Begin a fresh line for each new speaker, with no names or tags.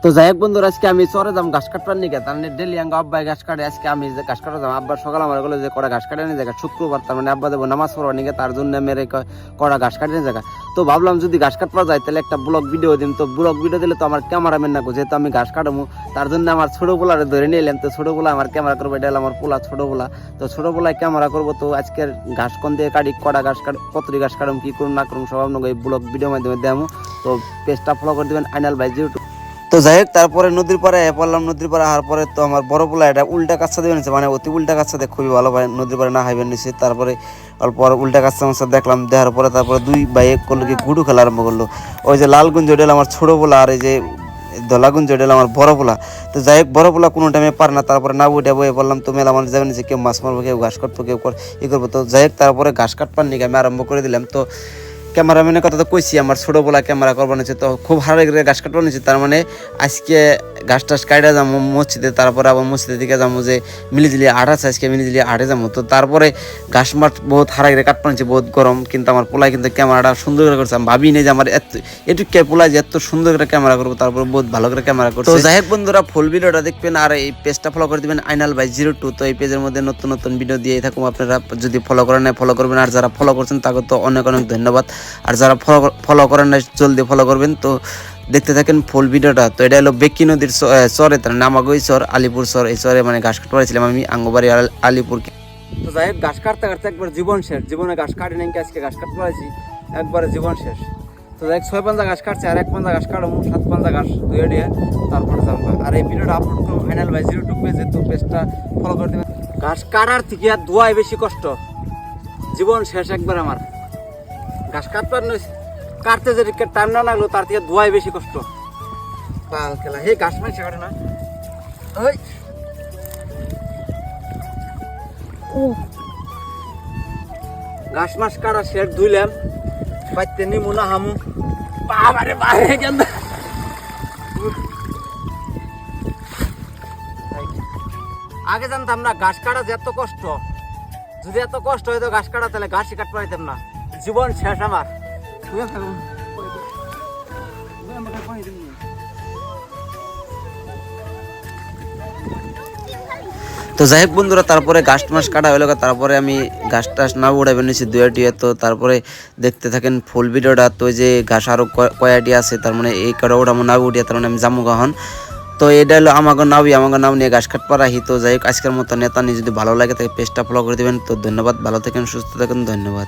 তো যাই হোক বন্ধুরা, আজকে আমি চরে যাম ঘাস কাটবার নিকে, তার মানে ডেলি আঙ্গ আব্বাই ঘাস কাটে। আজকে আমি যে ঘাস কাটা যাম, আব্বার সকাল আমার বলে যে কড়া ঘাস কাটে নিয়ে জায়গা শুক্রবার, তার মানে আব্বা দেবো নামাজ পড়বার নিকে, তার জন্য মেরে কড়া ঘাস কাটে নিয়ে জায়গা। তো ভাবলাম যদি ঘাস কাটবার যায় তাহলে একটা ব্লগ ভিডিও দিন। তো ব্লগ ভিডিও দিলে তো আমার ক্যামেরাম্যান না, যেহেতু আমি ঘাস কাটাবো, তার জন্য আমার ছোটো পোলারে ধরে নিয়ে এলাম। তো ছোটো পোলা আমার ক্যামেরা করবো, এটা আমার পোলা ছোটো পোলা। তো ছোটো পোলায় ক্যামেরা করবো। তো আজকের ঘাস কোন দিয়ে কাটি, কড়া ঘাস কাট, কতরি ঘাস কাটুম, কি করুন না করুন সব আপনাকে এই ব্লগ ভিডিওর মাধ্যমে দেবো। তো পেজটা ফলো করে দেবেন আইনাল ভাই ইউটিউব। তো যাই হোক, তারপরে নদীর পাড়ে পড়লাম। নদীর পাড়ে আসার পরে তো আমার বড় পোলা এটা উল্টা কাচ্চা দেবেন, মানে অতি উল্টা কাচ্চা দেখ খুবই ভালো ভাই, নদীর পাড়ে না হাইবেন নিচ্ছে। তারপরে অল্প উল্টা কাচ্চা মাচ্চা দেখলাম, দেখার পরে তারপরে দুই ভাই এক করলো কি গুডু খেলা আরম্ভ করলো। ওই যে লাল গুঞ্জ ওটা আমার ছোটো পোলা, আর এই যে ধলা গুঞ্জ ওটা আমার বড় পোলা। তো যাই হোক, বড় পোলা কোনো টাইমে পার না, তারপরে না উঠে বয়ে পড়লাম। তো মেলা মানুষ যাবেন যে কেউ মাছ মারবো, কেউ ঘাস কাটবো, কেউ ই করবো। তো যাই হোক, তারপরে ঘাস কাটবার নিয়ে আমি আরম্ভ করে দিলাম। তো ক্যামেরাম্যানের কথা তো কইছি, আমার ছোটো বলা ক্যামেরা করবো নিচ্ছে, তো খুব হারে করে ঘাস কাটবো নিচ্ছে। তার মানে আজকে ঘাস টাস কাটা যাবো মসজিদে, তারপরে আবার মসজিদের দিকে যাবো যে মিলিঝিলি আট আছে, আজকে মিলিঝিলি আটে যাবো। তো তারপরে ঘাস মাঠ বহুত হারা করে কাটবো নিচ্ছে, বহুত গরম, কিন্তু আমার পোলায় কিন্তু ক্যামেরাটা সুন্দর করে করছে। আমি ভাবি নেই যে আমার এটুকু পোলায় যে এত সুন্দর করে ক্যামেরা করবো, তারপরে বহুত ভালো করে ক্যামেরা করছে। তো যাই হোক বন্ধুরা, ফুল ভিডিওটা দেখবেন আর এই পেজটা ফলো করে দিবেন আইনাল ভাই 02। তো এই পেজের মধ্যে নতুন নতুন ভিডিও দিয়ে থাকুন, আপনারা যদি ফলো করেন না ফলো করবেন, আর যারা ফলো করছেন তাকে তো অনেক অনেক ধন্যবাদ। আর যারা ফলো করেন না জলদি ফলো করবেন। তো দেখতে থাকেন ফুল ভিডিওটা। তো এটা হলো বেকি নদীর চরে, তার নামাগই চর, আলিপুর চর। এই চরে মানে ঘাস কাটতে পারছিলাম আমি, আঙ্গবাড়ি আলিপুর। তো যাই হোক, ঘাস কাটতে কাটতে একবার জীবন শেষ। জীবনে ঘাস কাটি নাই, আজকে ঘাস কাটতে পারছি, একবারে জীবন শেষ। তো যাই হোক, 6 পাঞ্জা ঘাস কাটছে, আর 1 পাঞ্জা ঘাস কাটবো, 7 পাঞ্জা ঘাস ধুয়ে দিয়ে তারপরে যাবো। আর এই ভিডিওটা আপলোড করবো ফাইনাল ভাই 02 পেজে, তো পেজটা ফলো করে দেবেন। ঘাস কাটার থেকে আর ধোয়াই বেশি কষ্ট, জীবন শেষ একবার আমার। ঘাস কাটতে যদি টাইম না লাগলো, তার থেকে ধোয়াই বেশি কষ্ট। পাল খেলা হে, ঘাস মাইছে কাটে না। ওই ঘাস মাস কাটা শেষ, ধুইলাম, বাইতে নিমু না হামু, বাবারে বাইরে কেন। আগে জানতাম না ঘাস কাটা যে এত কষ্ট। যদি এত কষ্ট হইতো ঘাস কাটা, তাহলে ঘাসই কাটতে পারতাম না। জীবন শেষ আমার। তো যাই হোক বন্ধুরা, তারপরে ঘাস মাস কাটা হলো, তারপরে আমি ঘাস টাস না উড়াবে নিয়েছি দুয়াটি। তো তারপরে দেখতে থাকেন ফুল ভিডিওটা। তো যে ঘাস আরও কয়াটি আছে, তার মানে এই কাটা ওটা না উঠিয়া, তার মানে আমি জামু গাহন। তো এটা হলো আমাকে নাও নিয়ে ঘাস কাটপা রাখি। তো যাই হোক, আজকের মতো নেতা নিয়ে যদি ভালো লাগে তাকে পেজটা ফলো করে দেবেন। তো ধন্যবাদ, ভালো থাকেন, সুস্থ থাকেন, ধন্যবাদ।